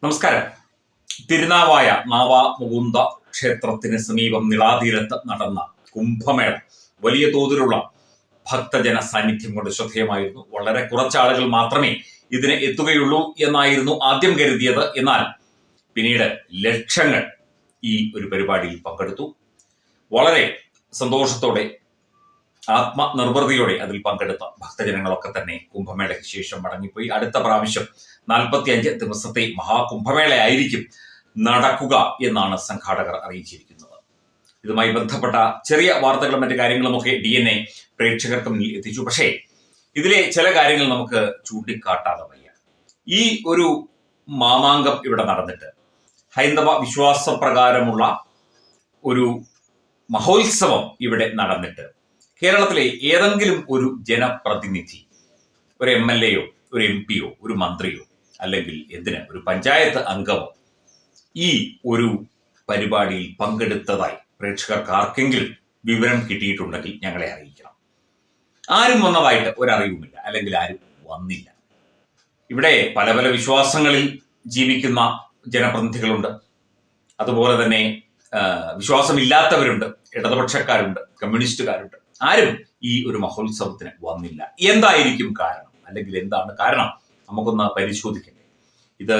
നമസ്കാരം. തിരുനാവായ നാവാമുകുന്ദ ക്ഷേത്രത്തിന് സമീപം നിളാതീരത്ത് നടന്ന കുംഭമേള വലിയ തോതിലുള്ള ഭക്തജന സാന്നിധ്യം കൊണ്ട് ശ്രദ്ധേയമായിരുന്നു. വളരെ കുറച്ചാളുകൾ മാത്രമേ ഇതിന് എത്തുകയുള്ളൂ എന്നായിരുന്നു ആദ്യം കരുതിയത്. എന്നാൽ പിന്നീട് ലക്ഷങ്ങൾ ഈ ഒരു പരിപാടിയിൽ പങ്കെടുത്തു. വളരെ സന്തോഷത്തോടെ ആത്മനിർവൃതിയോടെ അതിൽ പങ്കെടുത്ത ഭക്തജനങ്ങളൊക്കെ തന്നെ കുംഭമേളയ്ക്ക് ശേഷം മടങ്ങിപ്പോയി. അടുത്ത പ്രാവശ്യം 45 ദിവസത്തെ മഹാകുംഭമേളയായിരിക്കും നടക്കുക എന്നാണ് സംഘാടകർ അറിയിച്ചിരിക്കുന്നത്. ഇതുമായി ബന്ധപ്പെട്ട ചെറിയ വാർത്തകളും മറ്റു കാര്യങ്ങളുമൊക്കെ DNA പ്രേക്ഷകർക്ക് മുന്നിൽ എത്തിച്ചു. പക്ഷേ ഇതിലെ ചില കാര്യങ്ങൾ നമുക്ക് ചൂണ്ടിക്കാട്ടാതെ വയ്യ. ഈ ഒരു മാമാങ്കം ഇവിടെ നടന്നിട്ട് ഹൈന്ദവ വിശ്വാസപ്രകാരമുള്ള ഒരു മഹോത്സവം ഇവിടെ നടന്നിട്ട് കേരളത്തിലെ ഏതെങ്കിലും ഒരു ജനപ്രതിനിധി, ഒരു MLA യോ ഒരു MP യോ ഒരു മന്ത്രിയോ അല്ലെങ്കിൽ ഒരു പഞ്ചായത്ത് അംഗമോ ഈ ഒരു പരിപാടിയിൽ പങ്കെടുത്തതായി പ്രേക്ഷകർക്ക് ആർക്കെങ്കിലും വിവരം കിട്ടിയിട്ടുണ്ടെങ്കിൽ ഞങ്ങളെ അറിയിക്കണം. ആരും വന്നതായിട്ട് ഒരറിവുമില്ല, അല്ലെങ്കിൽ ആരും വന്നില്ല. ഇവിടെ പല പല വിശ്വാസങ്ങളിൽ ജീവിക്കുന്ന ജനപ്രതിനിധികളുണ്ട്, അതുപോലെ തന്നെ വിശ്വാസമില്ലാത്തവരുണ്ട്, ഇടതുപക്ഷക്കാരുണ്ട്, കമ്മ്യൂണിസ്റ്റുകാരുണ്ട്. ആരും ഈ ഒരു മഹോത്സവത്തിന് വന്നില്ല. എന്തായിരിക്കും കാരണം, അല്ലെങ്കിൽ എന്താണ് കാരണം? നമുക്കൊന്ന് പരിശോധിക്കണ്ടേ. ഇത്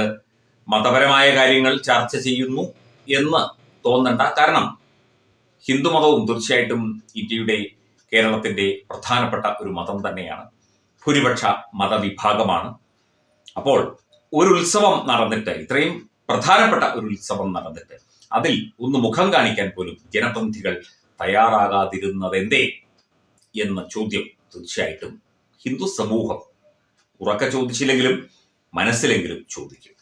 മതപരമായ കാര്യങ്ങൾ ചർച്ച ചെയ്യുന്നു എന്ന് തോന്നണ്ട. കാരണം ഹിന്ദുമതവും തീർച്ചയായിട്ടും ഇന്ത്യയുടെ കേരളത്തിന്റെ പ്രധാനപ്പെട്ട ഒരു മതം തന്നെയാണ്, ഭൂരിപക്ഷ മതവിഭാഗമാണ്. അപ്പോൾ ഒരു ഉത്സവം നടന്നിട്ട്, ഇത്രയും പ്രധാനപ്പെട്ട ഒരു ഉത്സവം നടന്നിട്ട് അതിൽ ഒന്ന് മുഖം കാണിക്കാൻ പോലും ജനപ്രതിനിധികൾ തയ്യാറാകാതിരുന്നത് എന്തേ എന്ന ചോദ്യം തീർച്ചയായിട്ടും ഹിന്ദു സമൂഹം ഉറക്കെ ചോദിച്ചില്ലെങ്കിലും മനസ്സിലെങ്കിലും ചോദിക്കും.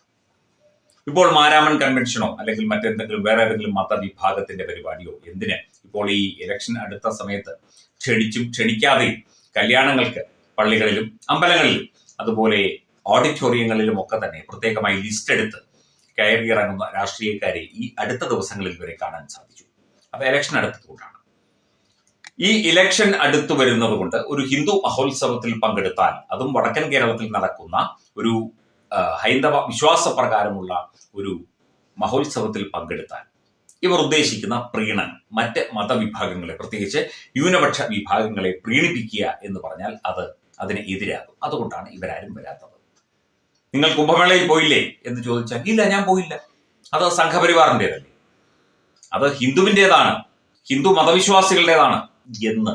ഇപ്പോൾ മാരാമൺ കൺവെൻഷനോ അല്ലെങ്കിൽ മറ്റെന്തെങ്കിലും വേറെ ഏതെങ്കിലും മതവിഭാഗത്തിന്റെ പരിപാടിയോ എന്തിന് ഇപ്പോൾ ഈ ഇലക്ഷൻ അടുത്ത സമയത്ത് ക്ഷണിച്ചും ക്ഷണിക്കാതെയും കല്യാണങ്ങൾക്ക് പള്ളികളിലും അമ്പലങ്ങളിലും അതുപോലെ ഓഡിറ്റോറിയങ്ങളിലും ഒക്കെ തന്നെ പ്രത്യേകമായി ലിസ്റ്റ് എടുത്ത് കയറിയിറങ്ങുന്ന രാഷ്ട്രീയക്കാരെ ഈ അടുത്ത ദിവസങ്ങളിൽ വരെ കാണാൻ സാധിച്ചു. അത് ഇലക്ഷൻ അടുത്തതുകൊണ്ടാണ്. ഈ ഇലക്ഷൻ അടുത്തു വരുന്നത് കൊണ്ട് ഒരു ഹിന്ദു മഹോത്സവത്തിൽ പങ്കെടുത്താൽ, അതും വടക്കൻ കേരളത്തിൽ നടക്കുന്ന ഒരു ഹൈന്ദവ വിശ്വാസപ്രകാരമുള്ള ഒരു മഹോത്സവത്തിൽ പങ്കെടുത്താൽ ഇവർ ഉദ്ദേശിക്കുന്ന പ്രീണനം മറ്റ് മതവിഭാഗങ്ങളെ, പ്രത്യേകിച്ച് ന്യൂനപക്ഷ വിഭാഗങ്ങളെ പ്രീണിപ്പിക്കുക എന്ന് പറഞ്ഞാൽ അതിന് എതിരാകും. അതുകൊണ്ടാണ് ഇവരാരും വരാത്തത്. നിങ്ങൾ കുംഭമേളയിൽ പോയില്ലേ എന്ന് ചോദിച്ചാൽ ഇല്ല, ഞാൻ പോയില്ല, അത് സംഘപരിവാറിൻ്റെതല്ലേ, അത് ഹിന്ദുവിൻ്റെതാണ്, ഹിന്ദു മതവിശ്വാസികളുടേതാണ് എന്ന്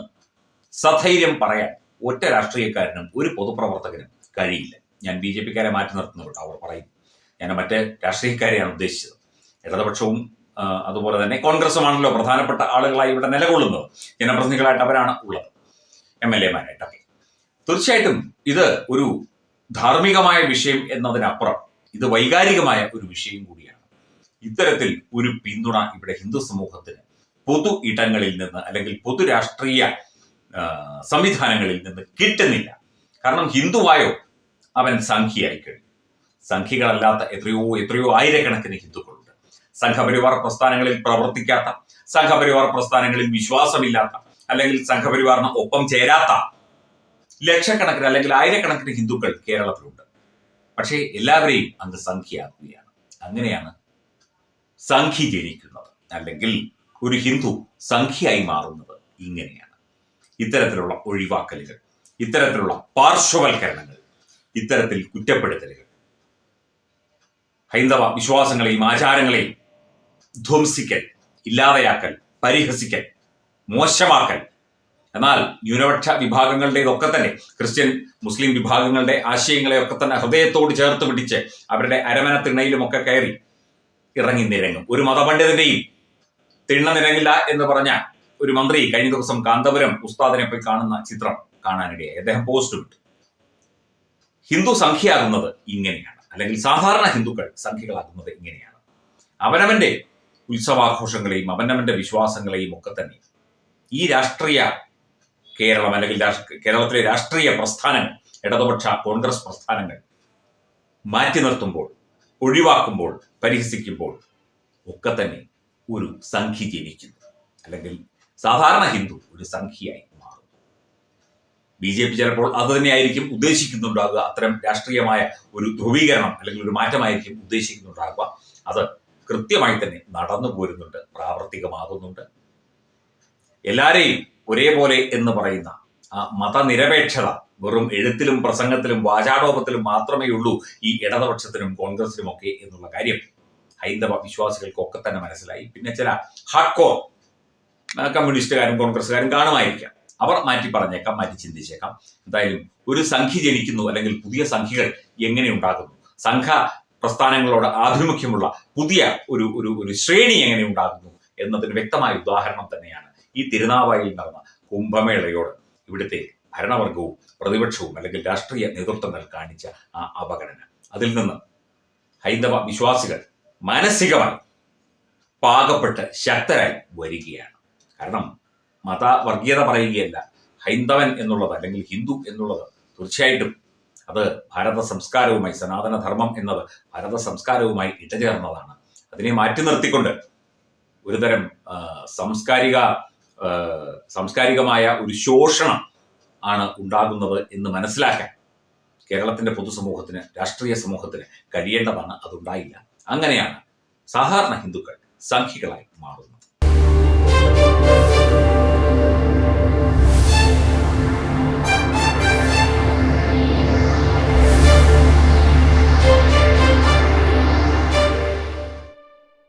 സധൈര്യം പറയാൻ ഒറ്റ രാഷ്ട്രീയക്കാരനും ഒരു പൊതുപ്രവർത്തകനും കഴിയില്ല. ഞാൻ BJP-ക്കാരെ മാറ്റി നിർത്തുന്നുണ്ട്, അവർ പറയും. ഞാൻ മറ്റേ രാഷ്ട്രീയക്കാരെയാണ് ഉദ്ദേശിച്ചത്. ഇടതുപക്ഷവും അതുപോലെ തന്നെ കോൺഗ്രസുമാണല്ലോ പ്രധാനപ്പെട്ട ആളുകളായി ഇവിടെ നിലകൊള്ളുന്നത്. ജനപ്രതിനിധികളായിട്ട് അവരാണ് ഉള്ളത്, MLA-മാരായിട്ടൊക്കെ. തീർച്ചയായിട്ടും ഇത് ഒരു ധാർമ്മികമായ വിഷയം എന്നതിനപ്പുറം ഇത് വൈകാരികമായ ഒരു വിഷയം കൂടിയാണ്. ഇത്തരത്തിൽ ഒരു പിന്തുണ ഇവിടെ ഹിന്ദു സമൂഹത്തിന് പൊതു ഇടങ്ങളിൽ നിന്ന് അല്ലെങ്കിൽ പൊതു രാഷ്ട്രീയ സംവിധാനങ്ങളിൽ നിന്ന് കിട്ടുന്നില്ല. കാരണം ഹിന്ദുവായോ അവൻ സംഖ്യയായി കഴിഞ്ഞു. സംഖ്യകളല്ലാത്ത എത്രയോ ആയിരക്കണക്കിന് ഹിന്ദുക്കളുണ്ട്. സംഘപരിവാർ പ്രസ്ഥാനങ്ങളിൽ പ്രവർത്തിക്കാത്ത, സംഘപരിവാർ പ്രസ്ഥാനങ്ങളിൽ വിശ്വാസമില്ലാത്ത, അല്ലെങ്കിൽ സംഘപരിവാറിന് ഒപ്പം ചേരാത്ത ലക്ഷക്കണക്കിന് അല്ലെങ്കിൽ ആയിരക്കണക്കിന് ഹിന്ദുക്കൾ കേരളത്തിലുണ്ട്. പക്ഷേ എല്ലാവരെയും അങ്ങ് സംഖ്യയാക്കുകയാണ്. അങ്ങനെയാണ് സംഖ്യ ജനിക്കുന്നത്, അല്ലെങ്കിൽ ഒരു ഹിന്ദു സംഖ്യയായി മാറുന്നത് ഇങ്ങനെയാണ്. ഇത്തരത്തിലുള്ള ഒഴിവാക്കലുകൾ, ഇത്തരത്തിലുള്ള പാർശ്വവൽക്കരണങ്ങൾ, ഇത്തരത്തിൽ കുറ്റപ്പെടുത്തലുകൾ, ഹൈന്ദവ വിശ്വാസങ്ങളെയും ആചാരങ്ങളെയും ധ്വംസിക്കൽ, ഇല്ലാതെയാക്കൽ, പരിഹസിക്കൽ, മോശമാക്കൽ. എന്നാൽ ന്യൂനപക്ഷ വിഭാഗങ്ങളുടേതൊക്കെ തന്നെ, ക്രിസ്ത്യൻ മുസ്ലിം വിഭാഗങ്ങളുടെ ആശയങ്ങളെയൊക്കെ തന്നെ ഹൃദയത്തോട് ചേർത്ത് പിടിച്ച് അവരുടെ അരമന തിണ്ണയിലുമൊക്കെ കയറി ഇറങ്ങി നിരങ്ങും. ഒരു മതപണ്ഡിതന്റെയും തിണ്ണ നിരങ്ങില്ല എന്ന് പറഞ്ഞ ഒരു മന്ത്രി കഴിഞ്ഞ ദിവസം കാന്തപുരം ഉസ്താദിനെ പോയി കാണുന്ന ചിത്രം കാണാനിടയായി. അദ്ദേഹം പോസ്റ്റ് വിട്ടു. ഹിന്ദു സംഖ്യയാകുന്നത് ഇങ്ങനെയാണ്, അല്ലെങ്കിൽ സാധാരണ ഹിന്ദുക്കൾ സംഖ്യകളാകുന്നത് ഇങ്ങനെയാണ്. അവനവന്റെ ഉത്സവാഘോഷങ്ങളെയും അവനവന്റെ വിശ്വാസങ്ങളെയും ഒക്കെ തന്നെ ഈ രാഷ്ട്രീയ കേരളം, അല്ലെങ്കിൽ കേരളത്തിലെ രാഷ്ട്രീയ പ്രസ്ഥാനങ്ങൾ, ഇടതുപക്ഷ കോൺഗ്രസ് പ്രസ്ഥാനങ്ങൾ മാറ്റി നിർത്തുമ്പോൾ, ഒഴിവാക്കുമ്പോൾ, പരിഹസിക്കുമ്പോൾ ഒക്കെ തന്നെ ഒരു സംഖ്യ ജനിക്കുന്നു, അല്ലെങ്കിൽ സാധാരണ ഹിന്ദു ഒരു സംഖ്യയായി മാറും. BJP ചിലപ്പോൾ അത് തന്നെയായിരിക്കും ഉദ്ദേശിക്കുന്നുണ്ടാകുക. അത്തരം രാഷ്ട്രീയമായ ഒരു ധ്രുവീകരണം അല്ലെങ്കിൽ ഒരു മാറ്റമായിരിക്കും ഉദ്ദേശിക്കുന്നുണ്ടാകുക. അത് കൃത്യമായി തന്നെ നടന്നു പോരുന്നുണ്ട്, പ്രാവർത്തികമാകുന്നുണ്ട്. എല്ലാരെയും ഒരേപോലെ എന്ന് പറയുന്ന ആ മതനിരപേക്ഷത വെറും എഴുത്തിലും പ്രസംഗത്തിലും വാചാടോപത്തിലും മാത്രമേ ഉള്ളൂ ഈ ഇടതുപക്ഷത്തിനും കോൺഗ്രസിനും ഒക്കെ എന്നുള്ള കാര്യം ഹൈന്ദവ വിശ്വാസികൾക്കൊക്കെ തന്നെ മനസ്സിലായി. പിന്നെ ചില ഹാർഡ്കോർ കമ്മ്യൂണിസ്റ്റുകാരും കോൺഗ്രസ്സുകാരും കാണുമായിരിക്കാം. അവർ മാറ്റി പറഞ്ഞേക്കാം, മാറ്റി ചിന്തിച്ചേക്കാം. എന്തായാലും ഒരു സംഖ്യ ജനിക്കുന്നു അല്ലെങ്കിൽ പുതിയ സംഖ്യകൾ എങ്ങനെ ഉണ്ടാകുന്നു, സംഘ പ്രസ്ഥാനങ്ങളോട് ആഭിമുഖ്യമുള്ള പുതിയ ഒരു ഒരു ഒരു ശ്രേണി എങ്ങനെ ഉണ്ടാകുന്നു എന്നതിന് വ്യക്തമായ ഉദാഹരണം തന്നെയാണ് ഈ തിരുനാവായിൽ നടന്ന കുംഭമേളയോട് ഇവിടുത്തെ ഭരണവർഗവും പ്രതിപക്ഷവും അല്ലെങ്കിൽ രാഷ്ട്രീയ നേതൃത്വങ്ങൾ കാണിച്ച ആ അവഗണന. അതിൽ നിന്ന് ഹൈന്ദവ വിശ്വാസികൾ മാനസികമായി പാകപ്പെട്ട് ശക്തരായി വരികയാണ്. കാരണം മതവർഗീയത പറയുകയല്ല, ഹൈന്ദവൻ എന്നുള്ളത് അല്ലെങ്കിൽ ഹിന്ദു എന്നുള്ളത് തീർച്ചയായിട്ടും അത് ഭാരത സംസ്കാരവുമായി, സനാതനധർമ്മം എന്നത് ഭാരത സംസ്കാരവുമായി ഇടചേർന്നതാണ്. അതിനെ മാറ്റി നിർത്തിക്കൊണ്ട് ഒരുതരം സാംസ്കാരികമായ ഒരു ശോഷണം ആണ് ഉണ്ടാകുന്നത് എന്ന് മനസ്സിലാക്കാൻ കേരളത്തിന്റെ പൊതുസമൂഹത്തിന്, രാഷ്ട്രീയ സമൂഹത്തിന് കഴിയേണ്ടതാണ്. അതുണ്ടായില്ല. അങ്ങനെയാണ് സാധാരണ ഹിന്ദുക്കൾ സംഖ്യകളായി മാറുന്നത്.